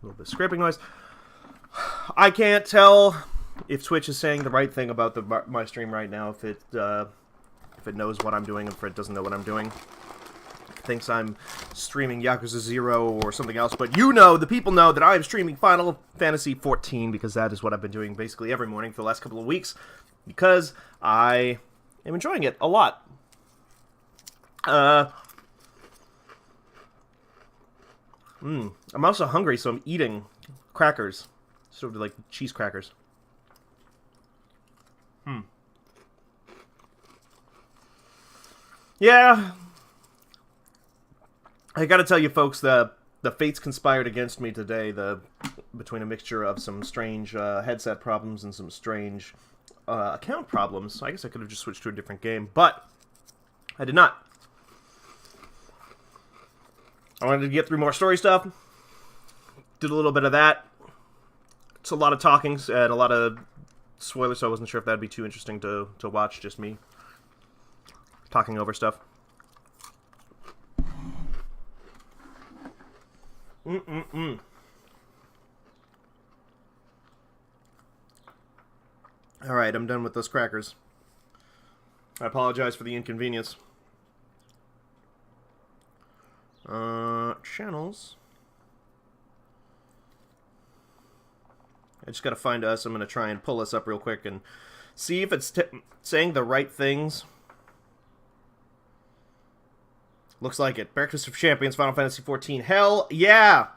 little bit of scraping noise. I can't tell if Twitch is saying the right thing about my stream right now, if it knows what I'm doing, if it doesn't know what I'm doing. It thinks I'm streaming Yakuza 0 or something else, but the people know that I am streaming Final Fantasy XIV, because that is what I've been doing basically every morning for the last couple of weeks, because I am enjoying it a lot. I'm also hungry, so I'm eating crackers. Sort of like cheese crackers. Yeah. I gotta tell you, folks, the fates conspired against me today, between a mixture of some strange headset problems and some strange account problems. I guess I could have just switched to a different game, but I did not. I wanted to get through more story stuff. Did a little bit of that. It's a lot of talkings and a lot of spoilers, so I wasn't sure if that'd be too interesting to watch, just me talking over stuff. Alright, I'm done with those crackers. I apologize for the inconvenience. Channels. I just gotta find us. I'm gonna try and pull us up real quick and see if it's saying the right things. Looks like it. Breakfast of Champions, Final Fantasy XIV. Hell yeah!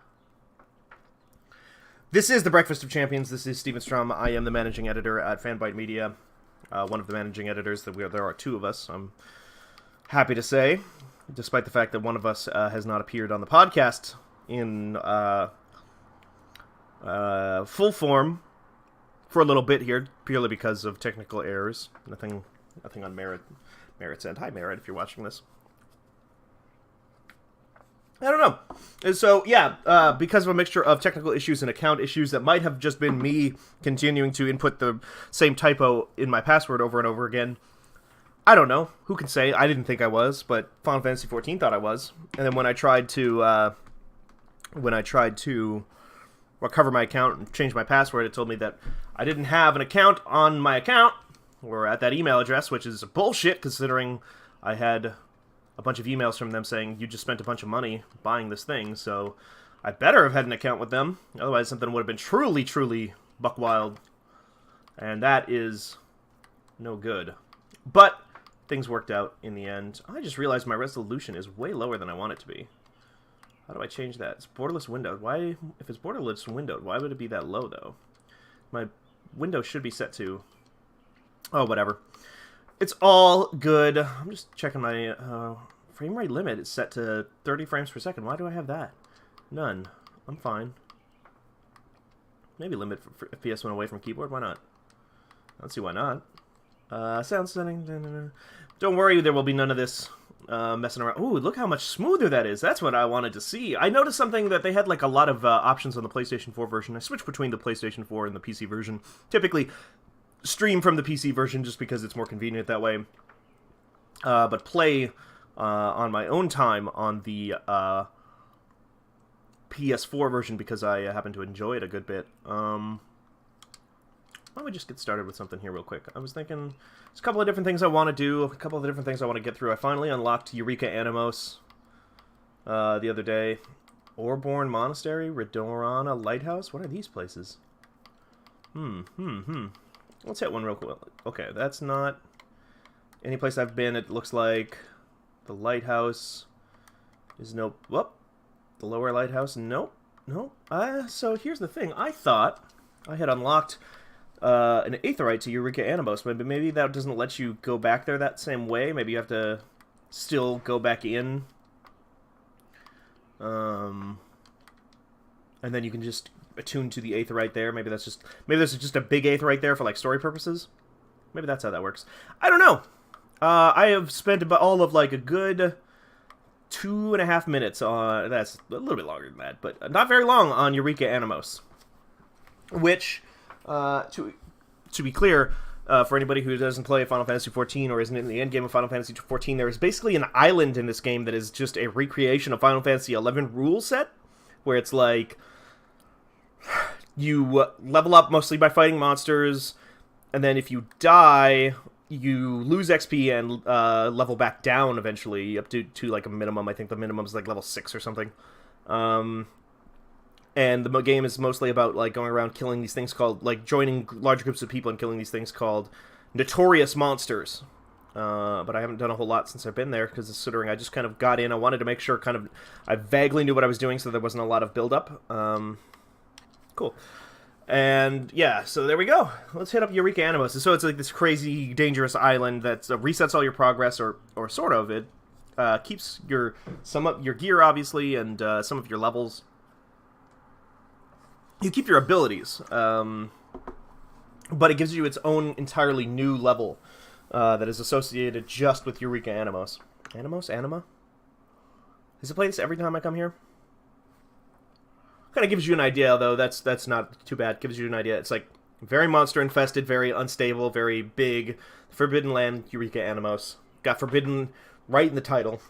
This is the Breakfast of Champions. This is Steven Strom. I am the managing editor at Fanbyte Media. One of the managing editors. There are two of us, I'm happy to say. Despite the fact that one of us has not appeared on the podcast in full form for a little bit here, purely because of technical errors. Nothing on Merit's end. Hi, Merit, if you're watching this. I don't know. And so, yeah, because of a mixture of technical issues and account issues that might have just been me continuing to input the same typo in my password over and over again. I don't know. Who can say? I didn't think I was, but Final Fantasy XIV thought I was. And then when I tried to recover my account and change my password, it told me that I didn't have an account on my account, or at that email address, which is bullshit, considering I had a bunch of emails from them saying, you just spent a bunch of money buying this thing, so I better have had an account with them. Otherwise, something would have been truly, truly buck wild. And that is no good. But things worked out in the end. I just realized my resolution is way lower than I want it to be. How do I change that? It's borderless windowed. Why, if it's borderless windowed, why would it be that low, though? My window should be set to... Oh, whatever. It's all good. I'm just checking my frame rate limit. It's set to 30 frames per second. Why do I have that? None. I'm fine. Maybe limit for FPS when away from keyboard. Why not? I don't see why not. Sound setting. Don't worry, there will be none of this messing around. Ooh, look how much smoother that is. That's what I wanted to see. I noticed something that they had like a lot of options on the PlayStation 4 version. I switched between the PlayStation 4 and the PC version. Typically stream from the PC version just because it's more convenient that way. But play on my own time on the PS4 version because I happen to enjoy it a good bit. Why don't we just get started with something here real quick? I was thinking, there's a couple of different things I want to do, a couple of different things I want to get through. I finally unlocked Eureka Animos the other day. Orborn Monastery, Redorana Lighthouse. What are these places? Let's hit one real quick. Okay, that's not any place I've been. It looks like the lighthouse is no... Whoop. The lower lighthouse, nope. Nope. So here's the thing. I thought I had unlocked an Aetherite to Eureka Animos, but maybe that doesn't let you go back there that same way. Maybe you have to still go back in. And then you can just attune to the Aetherite there. Maybe there's just a big Aetherite there for like story purposes. Maybe that's how that works. I don't know. I have spent about all of like a good 2.5 minutes on... That's a little bit longer than that, but not very long on Eureka Animos. Which, to be clear, for anybody who doesn't play Final Fantasy XIV or isn't in the endgame of Final Fantasy XIV, there is basically an island in this game that is just a recreation of Final Fantasy XI rule set, where it's like you level up mostly by fighting monsters, and then if you die, you lose XP and level back down eventually up to like a minimum. I think the minimum is like level 6 or something. And the game is mostly about like going around killing these things called, like, joining large groups of people and killing these things called notorious monsters. But I haven't done a whole lot since I've been there, because considering I just kind of got in, I wanted to make sure I vaguely knew what I was doing, so there wasn't a lot of build-up. Cool. And yeah, so there we go. Let's hit up Eureka Animus. So it's like this crazy, dangerous island that resets all your progress, or sort of. It keeps some of your gear, obviously, and some of your levels. You keep your abilities, but it gives you its own entirely new level that is associated just with Eureka Animus. Anima? Does it play this every time I come here? Kind of gives you an idea, though. That's not too bad. Gives you an idea. It's like very monster infested, very unstable, very big. Forbidden Land, Eureka Animus. Got forbidden right in the title.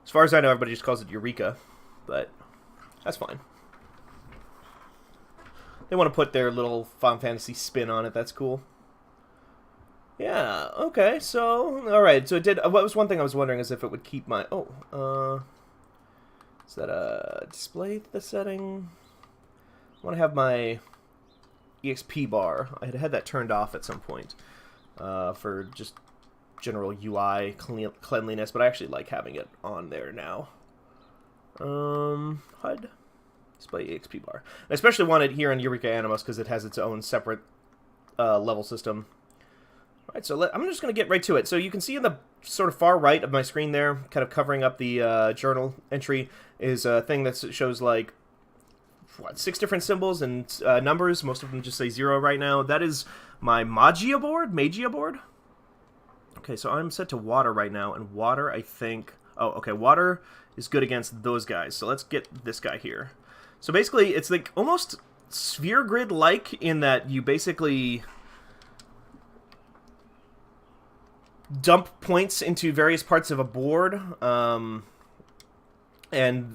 As far as I know, everybody just calls it Eureka, but that's fine. They want to put their little Final Fantasy spin on it. That's cool. Yeah, okay, so, alright, so it did, what was one thing I was wondering is if it would keep my, is that a display the setting? I want to have my EXP bar. I had that turned off at some point, for just general UI cleanliness, but I actually like having it on there now. HUD. Display EXP bar. I especially want it here in Eureka Animus because it has its own separate level system. Alright, so I'm just going to get right to it. So you can see in the sort of far right of my screen there, kind of covering up the journal entry, is a thing that shows like, what, 6 different symbols and numbers. Most of them just say 0 right now. That is my Magia board. Okay, so I'm set to water right now, and water, I think... Oh, okay, water is good against those guys. So let's get this guy here. So basically, it's like almost sphere grid-like in that you basically dump points into various parts of a board, and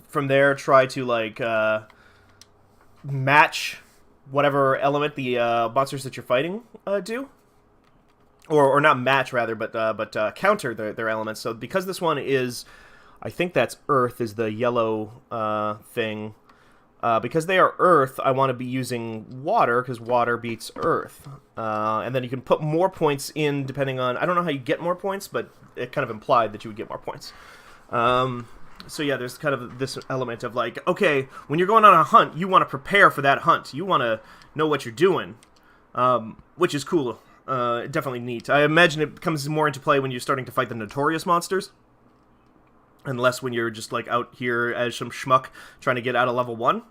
from there try to like match whatever element the monsters that you're fighting do, or not match rather, but counter their elements. So because this one is, I think that's Earth is the yellow thing. Because they are Earth, I want to be using water, because water beats Earth. And then you can put more points in, depending on... I don't know how you get more points, but it kind of implied that you would get more points. So yeah, there's kind of this element of like, okay, when you're going on a hunt, you want to prepare for that hunt. You want to know what you're doing, which is cool. Definitely neat. I imagine it comes more into play when you're starting to fight the notorious monsters. Unless when you're just, like, out here as some schmuck trying to get out of level 1.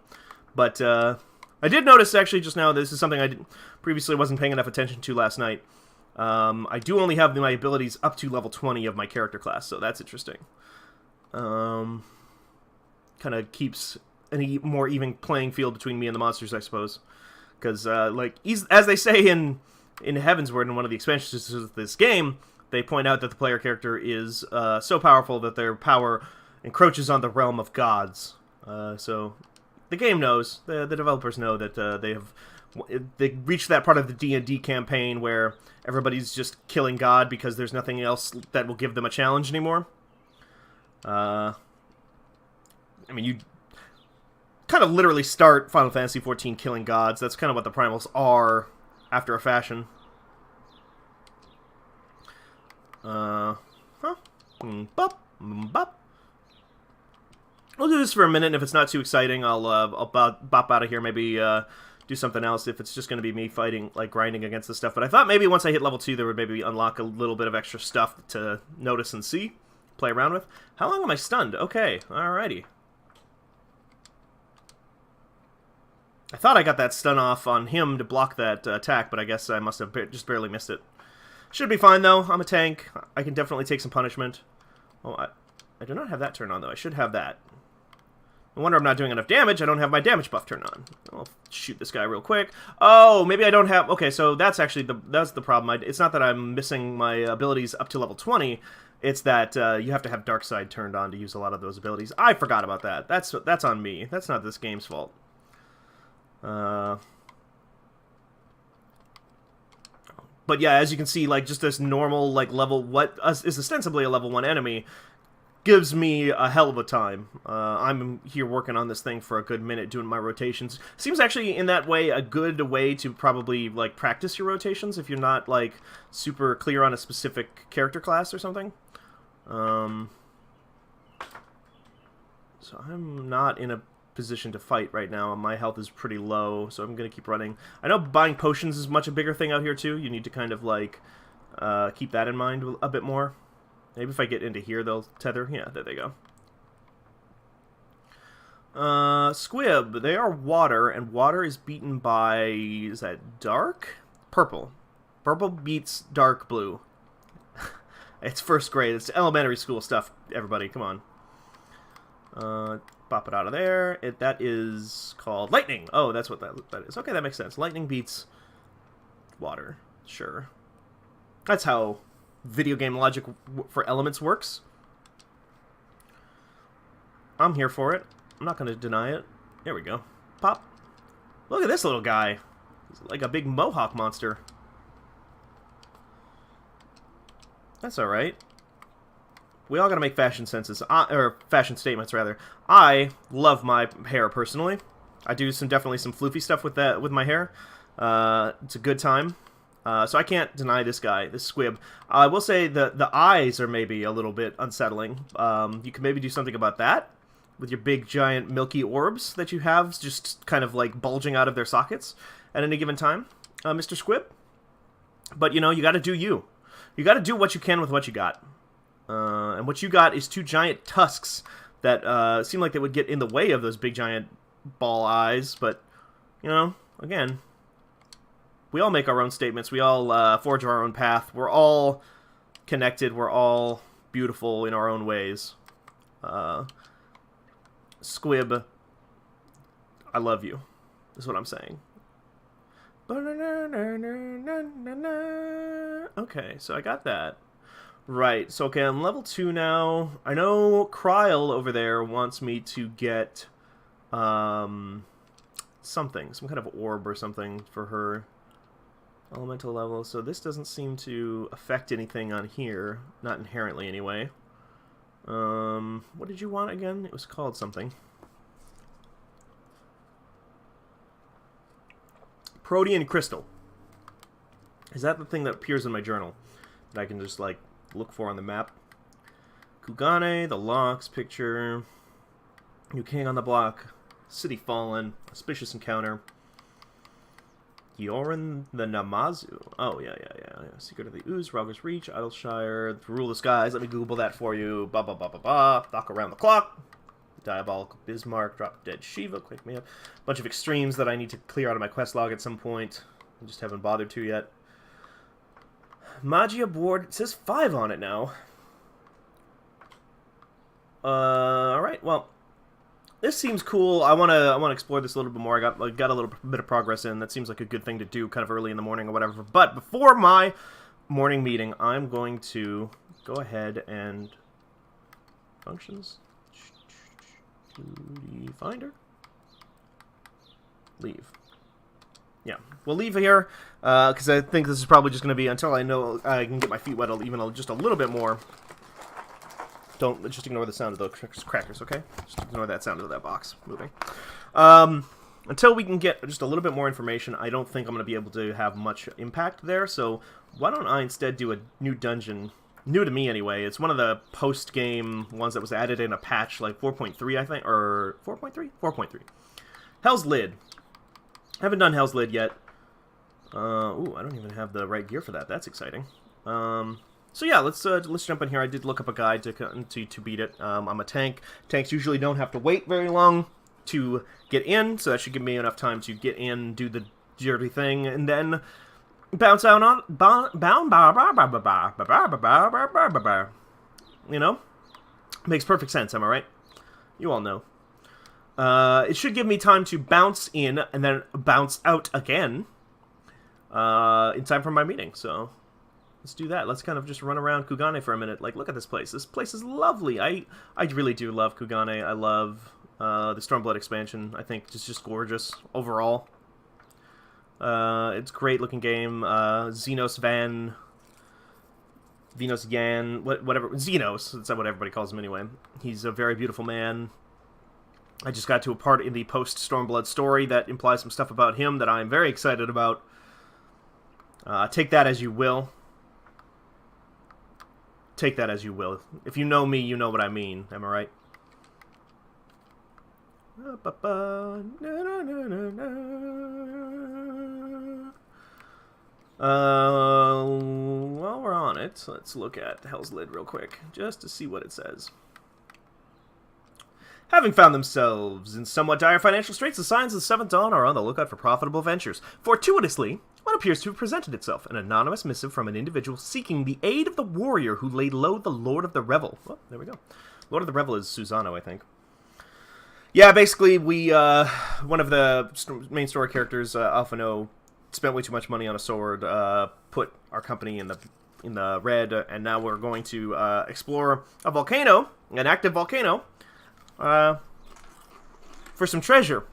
But, I did notice, actually, just now, this is something I previously wasn't paying enough attention to last night. I do only have my abilities up to level 20 of my character class, so that's interesting. Kind of keeps any more even playing field between me and the monsters, I suppose. Because, like, as they say in Heavensward, in one of the expansions of this game... They point out that the player character is so powerful that their power encroaches on the realm of gods. So the game knows, the developers know that they reached that part of the D&D campaign where everybody's just killing God because there's nothing else that will give them a challenge anymore. I mean, you kind of literally start Final Fantasy XIV killing gods. That's kind of what the primals are, after a fashion. Bop. I'll do this for a minute, and if it's not too exciting, I'll bop out of here, maybe, do something else if it's just going to be me fighting, like, grinding against this stuff. But I thought maybe once I hit level 2, there would maybe unlock a little bit of extra stuff to notice and see, play around with. How long am I stunned? Okay, alrighty. I thought I got that stun off on him to block that attack, but I guess I must have just barely missed it. Should be fine, though. I'm a tank. I can definitely take some punishment. Oh, I do not have that turned on, though. I should have that. No wonder I'm not doing enough damage. I don't have my damage buff turned on. I'll shoot this guy real quick. Oh, maybe I don't have... Okay, so that's actually that's the problem. It's not that I'm missing my abilities up to level 20. It's that you have to have Dark Side turned on to use a lot of those abilities. I forgot about that. That's on me. That's not this game's fault. But yeah, as you can see, like, just this normal, like, level, what is ostensibly a level 1 enemy, gives me a hell of a time. I'm here working on this thing for a good minute, doing my rotations. Seems actually, in that way, a good way to probably, like, practice your rotations if you're not, like, super clear on a specific character class or something. So I'm not in a position to fight right now. My health is pretty low, so I'm gonna keep running. I know buying potions is much a bigger thing out here too. You need to kind of like keep that in mind a bit more. Maybe if I get into here they'll tether. Yeah, there they go. Squib, they are water, and water is beaten by, is that dark? Purple. Purple beats dark blue. It's first grade. It's elementary school stuff, everybody. Come on. Pop it out of there. That is called lightning. Oh, that's what that is. Okay, that makes sense. Lightning beats water. Sure. That's how video game logic for elements works. I'm here for it. I'm not going to deny it. There we go. Pop. Look at this little guy. He's like a big mohawk monster. That's alright. We all gotta make fashion senses, or fashion statements, rather. I love my hair, personally. I do definitely some floofy stuff with my hair. It's a good time. So I can't deny this guy, this squib. I will say the eyes are maybe a little bit unsettling. You can maybe do something about that with your big, giant, milky orbs that you have just kind of like bulging out of their sockets at any given time, Mr. Squib. But, you know, you gotta do you. You gotta do what you can with what you got. And what you got is two giant tusks that seem like they would get in the way of those big giant ball eyes, but, you know, again, we all make our own statements, we all forge our own path, we're all connected, we're all beautiful in our own ways. Squib, I love you, is what I'm saying. Okay, so I got that. Right, so okay, I'm level 2 now. I know Kryl over there wants me to get something, some kind of orb or something for her elemental level. So this doesn't seem to affect anything on here, not inherently anyway. What did you want again? It was called something. Protean crystal. Is that the thing that appears in my journal that I can just like look for on the map? Kugane, the locks picture, new king on the block, city fallen, auspicious encounter, Yorin the Namazu. Oh yeah. Secret of the Ooze, Rogger's Reach, Idleshire, the Rule of the Skies. Let me Google that for you. Knock around the clock. Diabolical Bismarck, Drop Dead Shiva, Quick Me Up. Bunch of extremes that I need to clear out of my quest log at some point. I just haven't bothered to yet. Magia board, it says 5 on it now. Alright, well, this seems cool. I wanna explore this a little bit more. I got a little bit of progress in. That seems like a good thing to do kind of early in the morning or whatever. But before my morning meeting, I'm going to go ahead and functions. Finder. Leave. Yeah, we'll leave here, because I think this is probably just going to be until I know I can get my feet wet even just a little bit more. Don't just ignore the sound of those crackers, okay? Just ignore that sound of that box moving. Until we can get just a little bit more information, I don't think I'm going to be able to have much impact there, so why don't I instead do a new dungeon, new to me anyway. It's one of the post-game ones that was added in a patch, like 4.3, I think, or 4.3? 4.3. Hell's Lid. I haven't done Hell's Lid yet. Ooh, I don't even have the right gear for that. That's exciting. So yeah, let's jump in here. I did look up a guide to beat it. I'm a tank. Tanks usually don't have to wait very long to get in, so that should give me enough time to get in, do the dirty thing, and then bounce out on you know? Makes perfect sense, am I right? You all know. It should give me time to bounce in and then bounce out again in time for my meeting, so let's do that. Let's kind of just run around Kugane for a minute. Like, look at this place. This place is lovely. I really do love Kugane. I love the Stormblood expansion. I think it's just gorgeous overall. It's a great looking game. Venus Yan, whatever, Xenos, that's what everybody calls him anyway. He's a very beautiful man. I just got to a part in the post-Stormblood story that implies some stuff about him that I'm very excited about. Take that as you will. Take that as you will. If you know me, you know what I mean. Am I right? While we're on it, let's look at Hell's Lid real quick, just to see what it says. Having found themselves in somewhat dire financial straits, the Signs of the Seventh Dawn are on the lookout for profitable ventures. Fortuitously, one appears to have presented itself, an anonymous missive from an individual seeking the aid of the warrior who laid low the Lord of the Revel. Oh, there we go. Lord of the Revel is Susano, I think. Yeah, basically, one of the main story characters, Alphino, spent way too much money on a sword, put our company in the red, and now we're going to explore a volcano, an active volcano, for some treasure.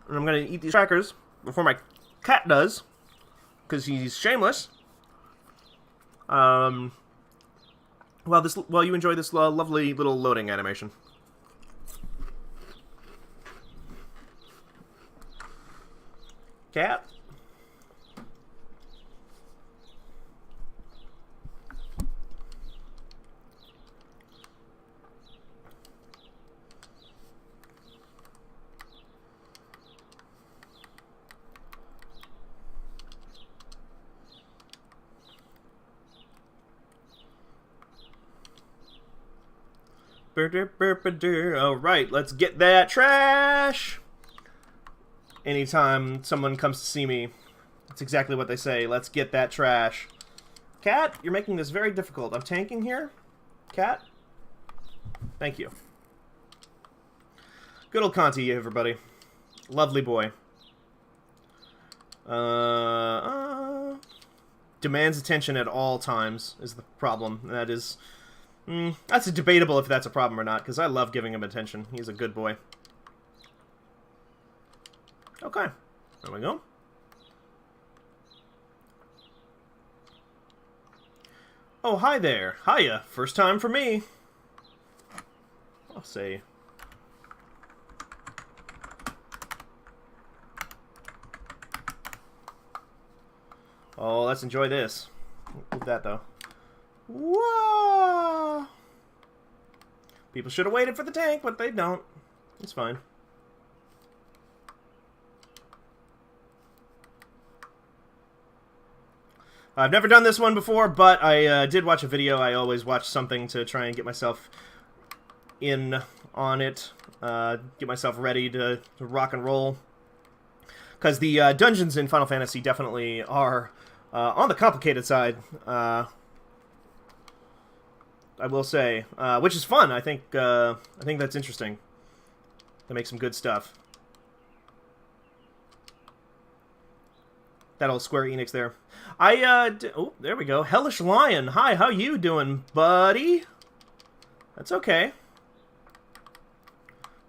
And I'm going to eat these crackers before my cat does, because he's shameless. While you enjoy this lovely little loading animation. Cat. Alright, let's get that trash! Anytime someone comes to see me, that's exactly what they say. Let's get that trash. Cat, you're making this very difficult. I'm tanking here. Cat? Thank you. Good old Conti, everybody. Lovely boy. Demands attention at all times is the problem. That is... that's debatable if that's a problem or not, because I love giving him attention. He's a good boy. Okay. There we go. Oh, hi there. Hiya. First time for me. I'll say... Oh, let's enjoy this. With that, though. Whoa! People should have waited for the tank, but they don't. It's fine. I've never done this one before, but I did watch a video. I always watch something to try and get myself in on it. Get myself ready to rock and roll. Because the dungeons in Final Fantasy definitely are on the complicated side. I will say, which is fun. I think that's interesting. They make some good stuff. That old Square Enix there. Oh, there we go. Hellish Lion. Hi, how you doing, buddy? That's okay.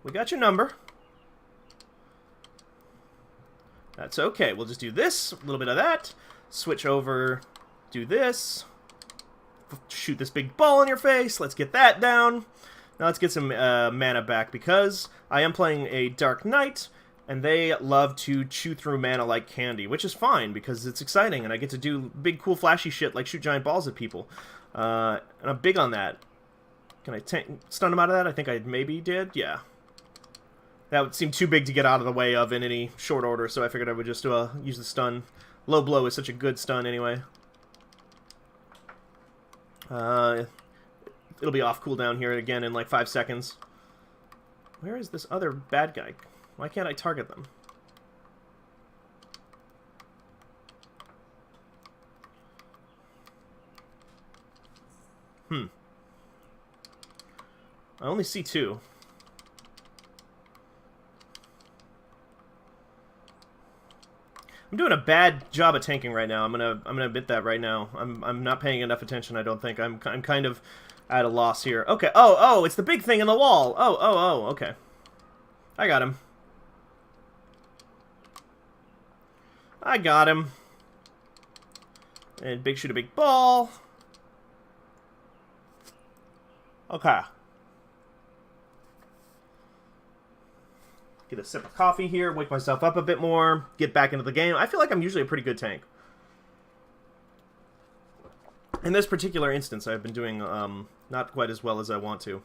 We got your number. That's okay. We'll just do this, a little bit of that. Switch over, do this. Shoot this big ball in your face. Let's get that down. Now let's get some mana back, because I am playing a Dark Knight, and they love to chew through mana like candy, which is fine, because it's exciting, and I get to do big, cool, flashy shit like shoot giant balls at people. And I'm big on that. Can I stun him out of that? I think I maybe did. Yeah. That would seem too big to get out of the way of in any short order, so I figured I would just use the stun. Low blow is such a good stun anyway. It'll be off cooldown here again in like 5 seconds. Where is this other bad guy? Why can't I target them? I only see 2. I'm doing a bad job at tanking right now. I'm gonna admit that right now. I'm not paying enough attention. I don't think. I'm kind of at a loss here. Okay. Oh, it's the big thing in the wall. Oh, okay. I got him. I got him. And big shoot a big ball. Okay. Get a sip of coffee here, wake myself up a bit more, get back into the game. I feel like I'm usually a pretty good tank. In this particular instance, I've been doing not quite as well as I want to.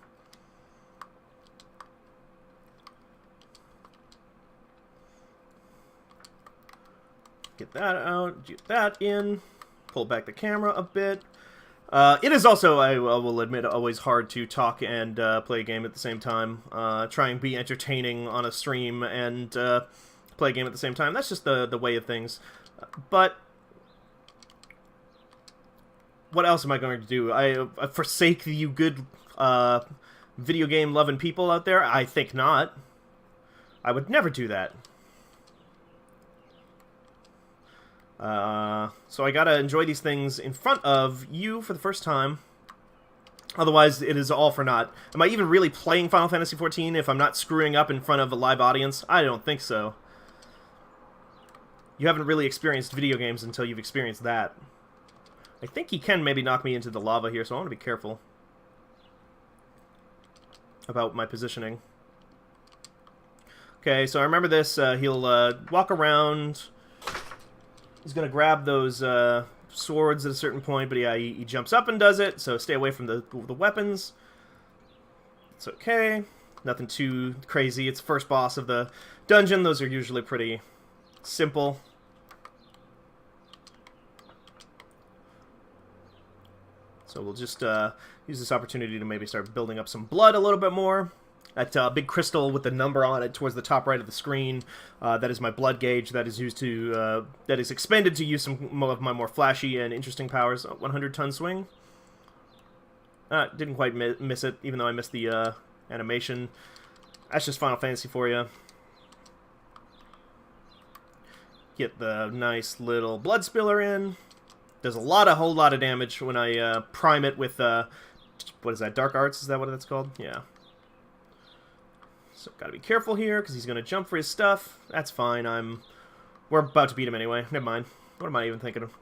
Get that out, get that in, pull back the camera a bit. It is also, I will admit, always hard to talk and play a game at the same time. Try and be entertaining on a stream and play a game at the same time. That's just the way of things. But what else am I going to do? I forsake you good video game loving people out there? I think not. I would never do that. So I gotta enjoy these things in front of you for the first time. Otherwise, it is all for naught. Am I even really playing Final Fantasy XIV if I'm not screwing up in front of a live audience? I don't think so. You haven't really experienced video games until you've experienced that. I think he can maybe knock me into the lava here, so I want to be careful about my positioning. Okay, so I remember this. He'll walk around. He's going to grab those swords at a certain point, but yeah, he jumps up and does it, so stay away from the weapons. It's okay. Nothing too crazy. It's first boss of the dungeon. Those are usually pretty simple. So we'll just use this opportunity to maybe start building up some blood a little bit more. That big crystal with the number on it towards the top right of the screen, that is my blood gauge. That is used to that is expended to use some of my more flashy and interesting powers. 100-ton swing. Didn't quite miss it, even though I missed the animation. That's just Final Fantasy for you. Get the nice little blood spiller in. Does a whole lot of damage when I prime it with what is that? Dark Arts? Is that what that's called? Yeah. So gotta be careful here, because he's gonna jump for his stuff. That's fine, we're about to beat him anyway. Never mind. What am I even thinking of?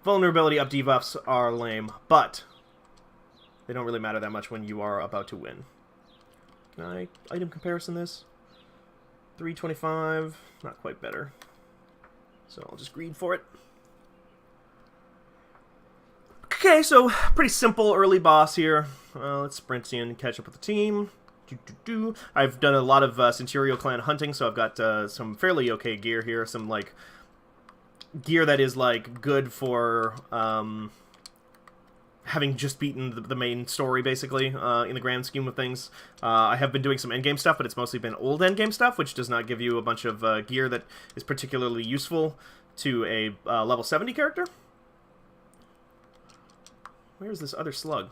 Vulnerability up debuffs are lame, but they don't really matter that much when you are about to win. Can I item comparison this? 325, not quite better. So I'll just greed for it. Okay, so pretty simple early boss here. Let's sprint in and catch up with the team. I've done a lot of Centurio clan hunting, so I've got some fairly okay gear here. Some, like, gear that is, like, good for having just beaten the main story, basically, in the grand scheme of things. I have been doing some endgame stuff, but it's mostly been old endgame stuff, which does not give you a bunch of gear that is particularly useful to a level 70 character. Where's this other slug?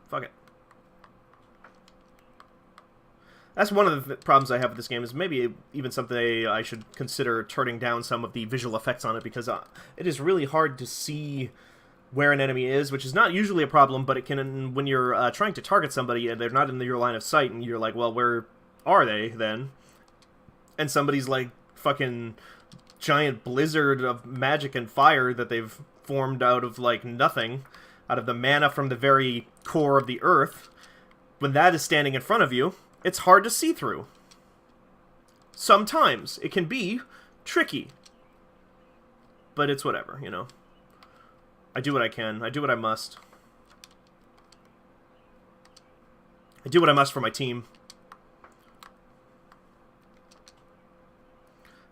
Fuck it. That's one of the problems I have with this game, is maybe even something I should consider turning down some of the visual effects on it, because it is really hard to see where an enemy is, which is not usually a problem, but it can, when you're trying to target somebody and they're not in your line of sight, and you're like, well, where are they, then? And somebody's, like, fucking giant blizzard of magic and fire that they've formed out of, like, nothing, out of the mana from the very core of the earth. When that is standing in front of you, it's hard to see through. Sometimes it can be tricky. But it's whatever, you know. I do what I can. I do what I must. I do what I must for my team.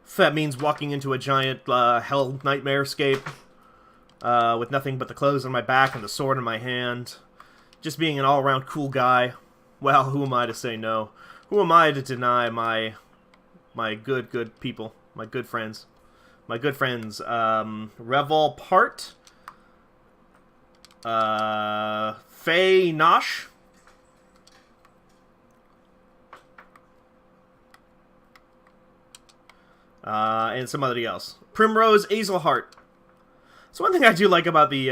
If that means walking into a giant hell nightmare scape with nothing but the clothes on my back and the sword in my hand. Just being an all-around cool guy. Well, who am I to say no? Who am I to deny my good people, my good friends? My good friends, Revol Part, Faye Nosh, and somebody else. Primrose Azelheart. So one thing I do like about the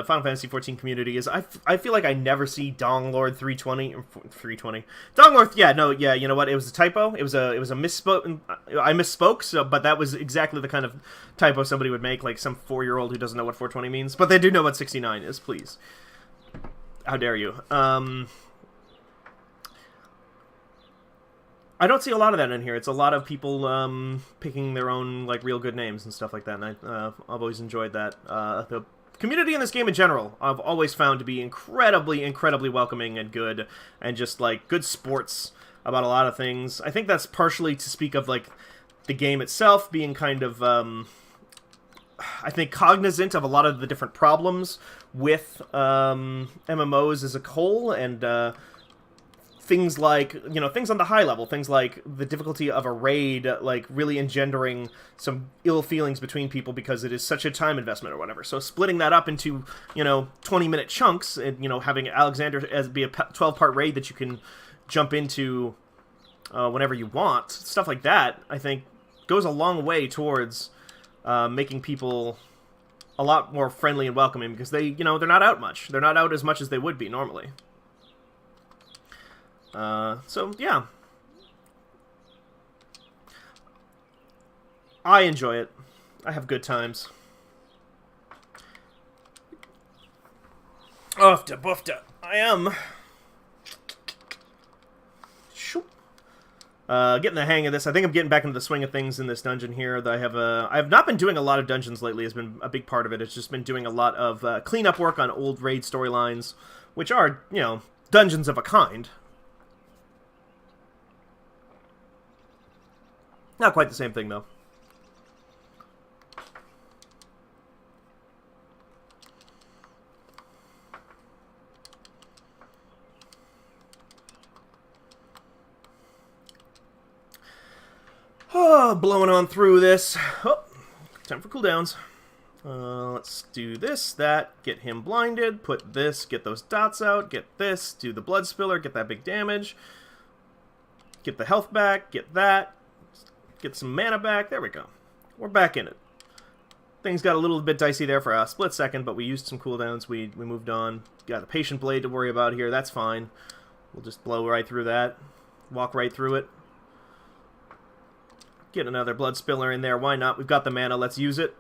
Final Fantasy XIV community is I feel like I never see Dong Lord 320 or 320 Dong Lord. Yeah, no, yeah. You know what? It was a typo. It was a misspoke. I misspoke. So, but that was exactly the kind of typo somebody would make, like some 4-year-old who doesn't know what 420 means, but they do know what 69 is. Please, how dare you? I don't see a lot of that in here. It's a lot of people picking their own like real good names and stuff like that, and I've always enjoyed that. The community in this game in general, I've always found to be incredibly, incredibly welcoming and good, and just like good sports about a lot of things. I think that's partially to speak of like the game itself being kind of, I think, cognizant of a lot of the different problems with MMOs as a whole, and things like, you know, things on the high level, things like the difficulty of a raid, like, really engendering some ill feelings between people because it is such a time investment or whatever. So splitting that up into, you know, 20-minute chunks, and, you know, having Alexander as be a 12-part raid that you can jump into whenever you want, stuff like that, I think, goes a long way towards making people a lot more friendly and welcoming, because they, you know, they're not out much. They're not out as much as they would be normally. So, yeah. I enjoy it. I have good times. Oofta boofta. I am. Getting the hang of this. I think I'm getting back into the swing of things in this dungeon here. I have not been doing a lot of dungeons lately. Has been a big part of it. It's just been doing a lot of cleanup work on old raid storylines, which are, you know, dungeons of a kind. Not quite the same thing, though. Oh, blowing on through this. Oh, time for cooldowns. Let's do this, that, get him blinded, put this, get those dots out, get this, do the blood spiller, get that big damage, get the health back, get that. Get some mana back. There we go. We're back in it. Things got a little bit dicey there for a split second, but we used some cooldowns. We moved on. Got a Patient Blade to worry about here. That's fine. We'll just blow right through that. Walk right through it. Get another Blood Spiller in there. Why not? We've got the mana. Let's use it.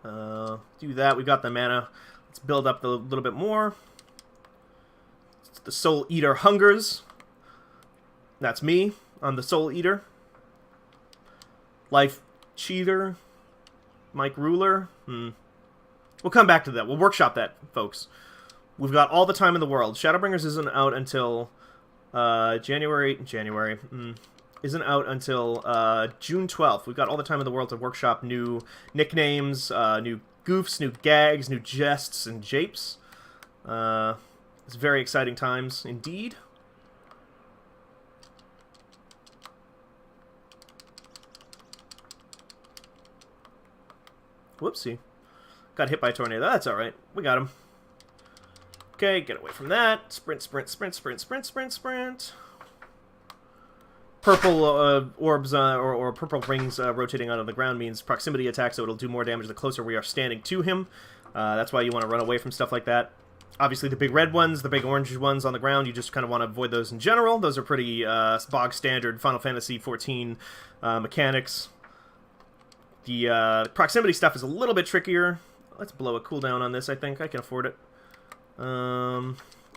Do that. We've got the mana. Let's build up a little bit more. The Soul Eater hungers. That's me on the Soul Eater. Life Cheater, Mike Ruler. We'll come back to that. We'll workshop that, folks. We've got all the time in the world. Shadowbringers isn't out until January. Isn't out until June 12th. We've got all the time in the world to workshop new nicknames, new goofs, new gags, new jests, and japes. It's very exciting times indeed. Whoopsie. Got hit by a tornado. That's alright. We got him. Okay, get away from that. Sprint, sprint, sprint, sprint, sprint, sprint, sprint. Purple orbs or purple rings rotating out of the ground means proximity attack, so it'll do more damage the closer we are standing to him. That's why you want to run away from stuff like that. Obviously, the big red ones, the big orange ones on the ground, you just kind of want to avoid those in general. Those are pretty bog standard Final Fantasy XIV mechanics. The proximity stuff is a little bit trickier. Let's blow a cooldown on this, I think. I can afford it.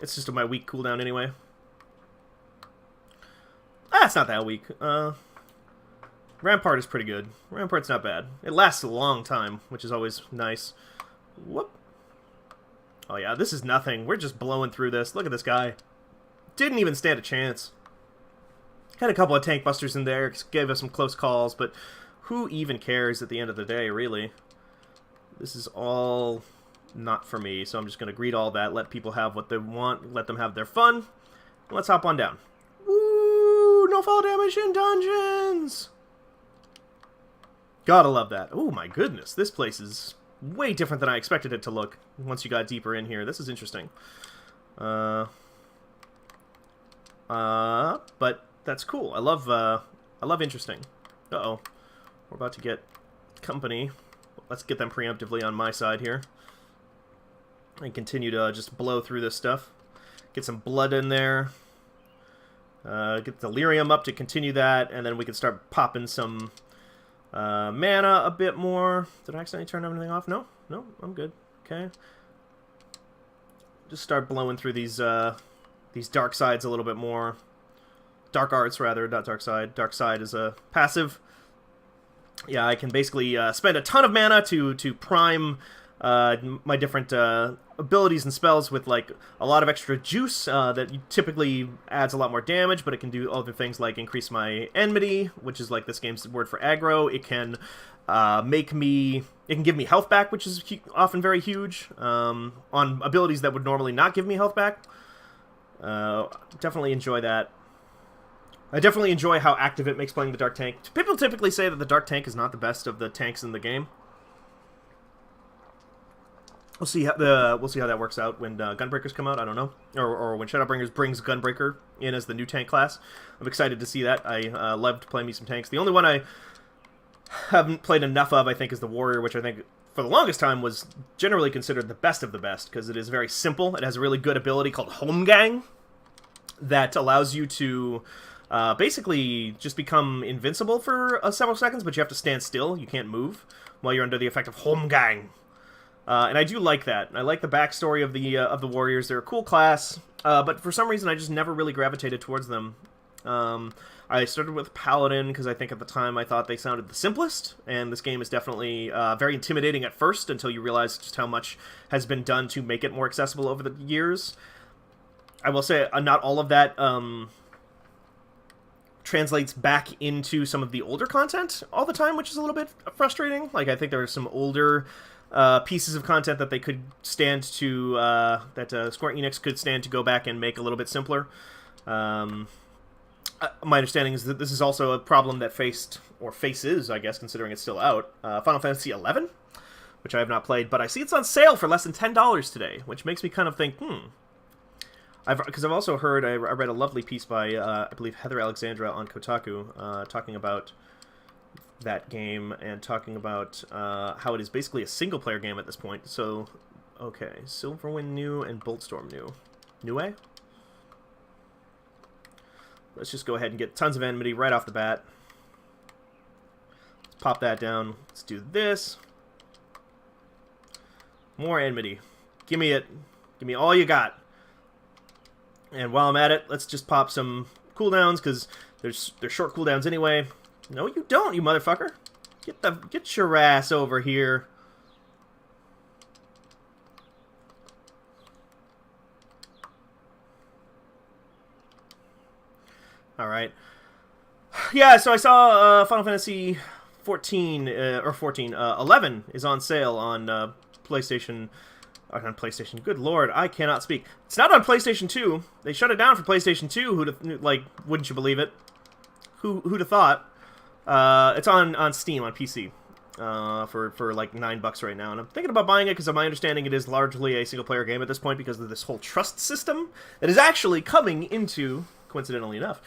It's just my weak cooldown anyway. It's not that weak. Rampart is pretty good. Rampart's not bad. It lasts a long time, which is always nice. Whoop. Oh yeah, this is nothing. We're just blowing through this. Look at this guy. Didn't even stand a chance. Had a couple of tank busters in there. Gave us some close calls, but who even cares at the end of the day, really? This is all not for me, so I'm just going to greet all that, let people have what they want, let them have their fun. Let's hop on down. Woo! No fall damage in dungeons! Gotta love that. Oh my goodness, this place is way different than I expected it to look once you got deeper in here. This is interesting. But that's cool. I love interesting. Uh-oh. We're about to get company. let's get them preemptively on my side here. And continue to just blow through this stuff. Get some blood in there. Get delirium up to continue that, and then we can start popping some mana a bit more. Did I accidentally turn everything off? No? No? I'm good. Okay. Just start blowing through these dark sides a little bit more. Dark arts, rather, not dark side. Dark side is a passive. Yeah, I can basically spend a ton of mana to prime my different abilities and spells with like a lot of extra juice that typically adds a lot more damage, but it can do other things like increase my enmity, which is like this game's word for aggro. It can it can give me health back, which is often very huge on abilities that would normally not give me health back. Definitely enjoy that. I definitely enjoy how active it makes playing the Dark Tank. People typically say that the Dark Tank is not the best of the tanks in the game. We'll see how that works out when Gunbreakers come out. I don't know, or when Shadowbringers brings Gunbreaker in as the new tank class. I'm excited to see that. I loved playing me some tanks. The only one I haven't played enough of, I think, is the Warrior, which I think for the longest time was generally considered the best of the best because it is very simple. It has a really good ability called Home Gang that allows you to basically just become invincible for several seconds, but you have to stand still. You can't move while you're under the effect of Home Gang. And I do like that. I like the backstory of the Warriors. They're a cool class, but for some reason I just never really gravitated towards them. I started with Paladin because I think at the time I thought they sounded the simplest, and this game is definitely very intimidating at first until you realize just how much has been done to make it more accessible over the years. I will say not all of that translates back into some of the older content all the time, which is a little bit frustrating. Like, I think there are some older pieces of content that they could stand to, that Square Enix could stand to go back and make a little bit simpler. My understanding is that this is also a problem that faces, I guess, considering it's still out, Final Fantasy XI, which I have not played, but I see it's on sale for less than $10 today, which makes me kind of think, because I've also heard, I read a lovely piece by, I believe, Heather Alexandra on Kotaku, talking about that game and talking about how it is basically a single-player game at this point. So, okay, Silverwind new and Boltstorm new. New? Let's just go ahead and get tons of enmity right off the bat. Let's pop that down. Let's do this. More enmity. Give me it. Give me all you got. And while I'm at it, let's just pop some cooldowns, because they're short cooldowns anyway. No, you don't, you motherfucker. Get your ass over here. Alright. Yeah, so I saw Final Fantasy 11 is on sale on PlayStation. On PlayStation. Good lord, I cannot speak. It's not on PlayStation 2. They shut it down for PlayStation 2. Wouldn't you believe it? Who'd have thought? It's on Steam, on PC, for like $9 right now, and I'm thinking about buying it because of my understanding it is largely a single-player game at this point because of this whole trust system that is actually coming into, coincidentally enough,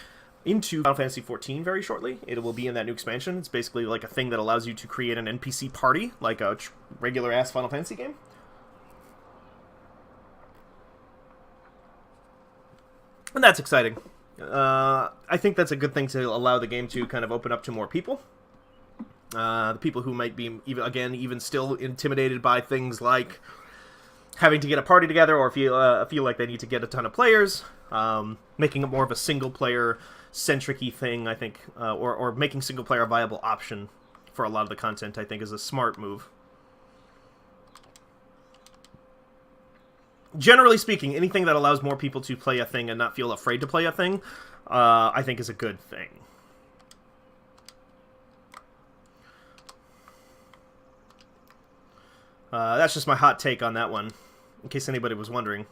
into Final Fantasy XIV very shortly. It will be in that new expansion. It's basically like a thing that allows you to create an NPC party, like a regular-ass Final Fantasy game. And that's exciting. I think that's a good thing to allow the game to kind of open up to more people. The people who might be, even still intimidated by things like having to get a party together or feel like they need to get a ton of players. Making it more of a single-player-centric-y thing, I think, or making single-player a viable option for a lot of the content, I think, is a smart move. Generally speaking, anything that allows more people to play a thing and not feel afraid to play a thing, I think is a good thing. That's just my hot take on that one, in case anybody was wondering.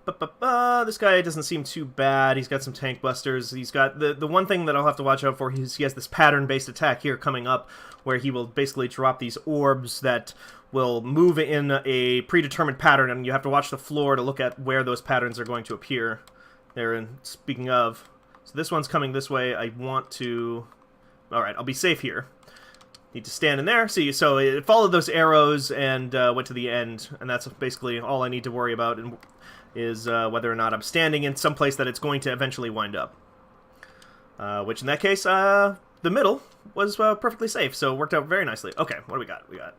This guy doesn't seem too bad. He's got some tank busters. He's got the one thing that I'll have to watch out for is he has this pattern-based attack here coming up, where he will basically drop these orbs that will move in a predetermined pattern, and you have to watch the floor to look at where those patterns are going to appear. There, and speaking of, so this one's coming this way. I want to Alright, I'll be safe here. Need to stand in there. See, so it followed those arrows and went to the end, and that's basically all I need to worry about, is whether or not I'm standing in some place that it's going to eventually wind up. Which in that case, the middle was perfectly safe, so it worked out very nicely. Okay, what do we got? We got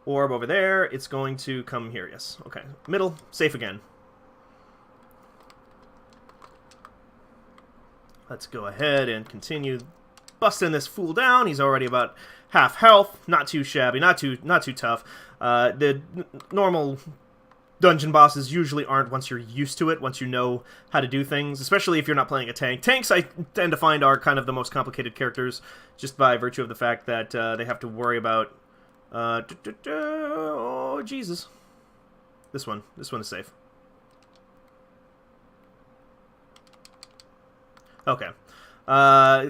orb over there. It's going to come here, yes. Okay, middle, safe again. Let's go ahead and continue busting this fool down. He's already about half health. Not too shabby, not too tough. The normal dungeon bosses usually aren't once you're used to it, once you know how to do things, especially if you're not playing a tank. Tanks, I tend to find, are kind of the most complicated characters, just by virtue of the fact that they have to worry about... oh, Jesus. This one is safe. Okay.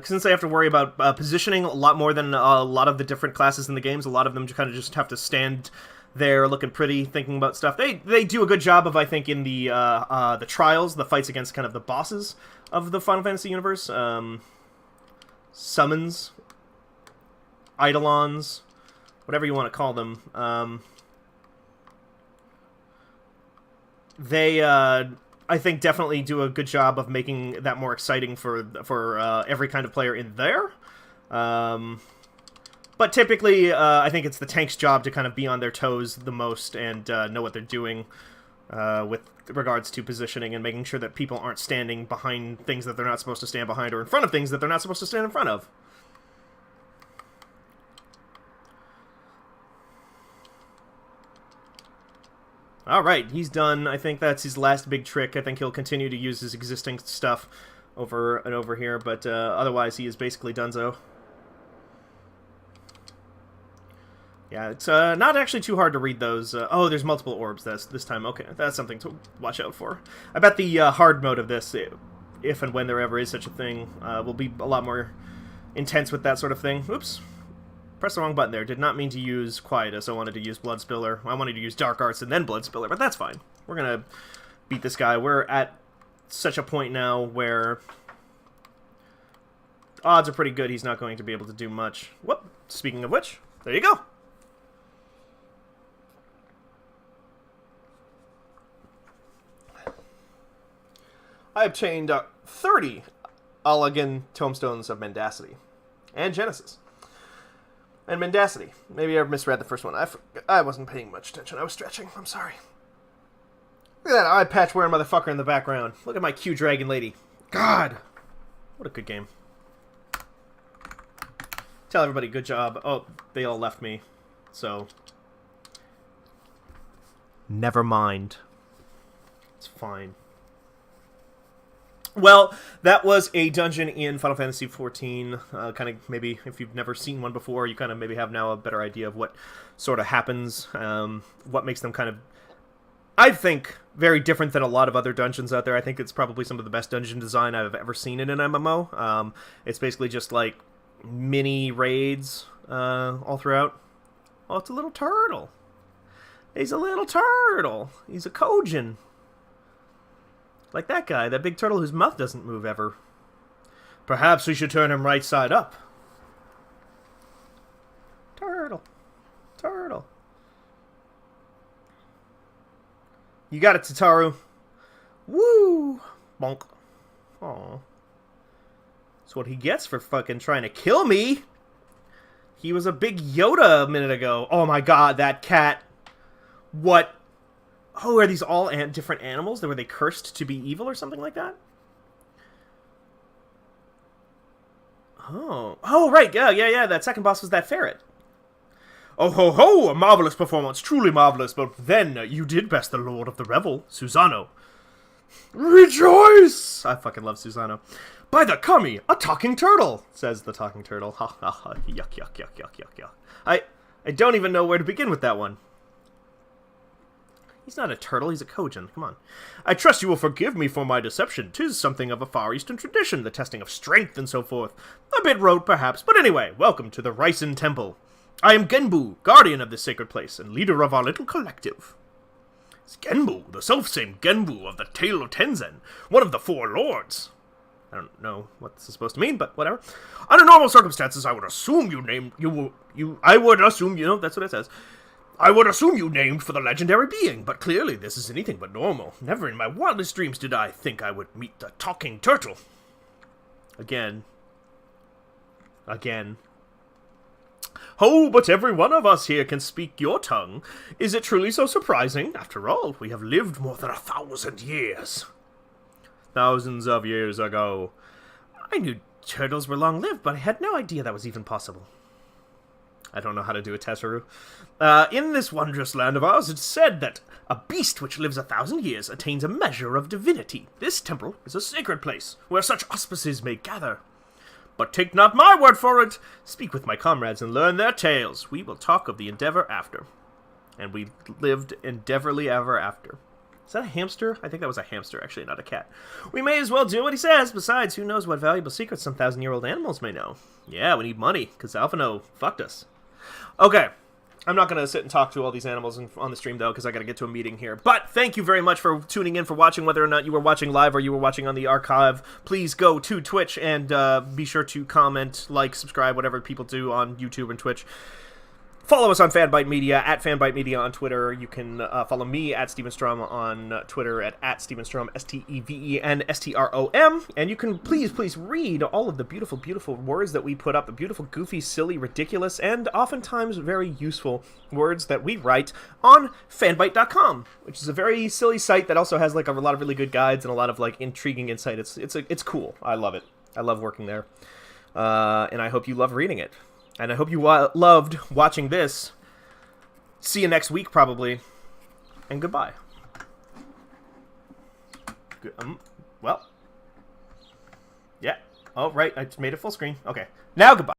Since they have to worry about positioning a lot more than a lot of the different classes in the games, a lot of them kind of just have to stand there looking pretty, thinking about stuff. They do a good job of, I think, in the trials, the fights against kind of the bosses of the Final Fantasy universe. Summons, Eidolons, whatever you want to call them. They, I think, definitely do a good job of making that more exciting for every kind of player in there. But typically, I think it's the tank's job to kind of be on their toes the most and know what they're doing with regards to positioning and making sure that people aren't standing behind things that they're not supposed to stand behind or in front of things that they're not supposed to stand in front of. Alright, he's done. I think that's his last big trick. I think he'll continue to use his existing stuff over and over here, but otherwise he is basically donezo. Yeah, it's not actually too hard to read those. Oh, there's multiple orbs this time. Okay, that's something to watch out for. I bet the hard mode of this, if and when there ever is such a thing, will be a lot more intense with that sort of thing. Oops. Press the wrong button there. Did not mean to use Quietus. I wanted to use Bloodspiller. I wanted to use Dark Arts and then Bloodspiller, but that's fine. We're gonna beat this guy. We're at such a point now where odds are pretty good he's not going to be able to do much. Whoop. Speaking of which, there you go. I obtained 30 Allagan Tomestones of Mendacity and Genesis. And Mendacity. Maybe I misread the first one. I wasn't paying much attention. I was stretching. I'm sorry. Look at that eye patch wearing motherfucker in the background. Look at my cute dragon lady. God. What a good game. Tell everybody good job. Oh, they all left me. So. Never mind. It's fine. Well, that was a dungeon in Final Fantasy XIV. Kind of, maybe, if you've never seen one before, you kind of maybe have now a better idea of what sort of happens, what makes them kind of, I think, very different than a lot of other dungeons out there. I think it's probably some of the best dungeon design I've ever seen in an MMO. It's basically just, like, mini raids all throughout. Oh, it's a little turtle. He's a little turtle. He's a Kojin. Like that guy, that big turtle whose mouth doesn't move ever. Perhaps we should turn him right side up. Turtle. Turtle. You got it, Tataru. Woo! Bonk. Aw. That's what he gets for fucking trying to kill me. He was a big Yoda a minute ago. Oh my god, that cat. What? Oh, are these all different animals? Were they cursed to be evil or something like that? Oh. Oh, right. Yeah. That second boss was that ferret. Oh, ho, ho! A marvelous performance. Truly marvelous. But then you did best the Lord of the Revel, Susano. Rejoice! I fucking love Susano. By the Kami, a talking turtle, says the talking turtle. Ha, ha, ha. Yuck, yuck, yuck, yuck, yuck, yuck. I don't even know where to begin with that one. He's not a turtle, he's a Kojin. Come on. I trust you will forgive me for my deception. 'Tis something of a Far Eastern tradition, the testing of strength and so forth. A bit rote, perhaps, but anyway, welcome to the Raisen Temple. I am Genbu, guardian of this sacred place, and leader of our little collective. It's Genbu, the selfsame Genbu of the Tale of Tenzen, one of the four lords. I don't know what this is supposed to mean, but whatever. Under normal circumstances, I would assume you named I would assume that's what it says. I would assume you named for the legendary being, but clearly this is anything but normal. Never in my wildest dreams did I think I would meet the talking turtle. Again. Oh, but every one of us here can speak your tongue. Is it truly so surprising? After all, we have lived more than 1,000 years. Thousands of years ago. I knew turtles were long-lived, but I had no idea that was even possible. I don't know how to do a Tesseract. In this wondrous land of ours, it's said that a beast which lives 1,000 years attains a measure of divinity. This temple is a sacred place, where such auspices may gather. But take not my word for it. Speak with my comrades and learn their tales. We will talk of the endeavor after. And we lived endeavorly ever after. Is that a hamster? I think that was a hamster, actually, not a cat. We may as well do what he says. Besides, who knows what valuable secrets some 1,000-year-old animals may know. Yeah, we need money, because Alphino fucked us. Okay. I'm not going to sit and talk to all these animals on the stream, though, because I got to get to a meeting here. But thank you very much for tuning in, for watching, whether or not you were watching live or you were watching on the archive. Please go to Twitch and be sure to comment, like, subscribe, whatever people do on YouTube and Twitch. Follow us on Fanbyte Media, at Fanbyte Media on Twitter. You can follow me at Steven Strom on Twitter at Steven Strom, STEVENSTROM. And you can please read all of the beautiful, beautiful words that we put up, the beautiful, goofy, silly, ridiculous, and oftentimes very useful words that we write on Fanbyte.com, which is a very silly site that also has like a lot of really good guides and a lot of like intriguing insight. It's cool. I love it. I love working there. And I hope you love reading it. And I hope you loved watching this. See you next week, probably. And goodbye. Well. Yeah. Oh, right. I just made it full screen. Okay. Now goodbye.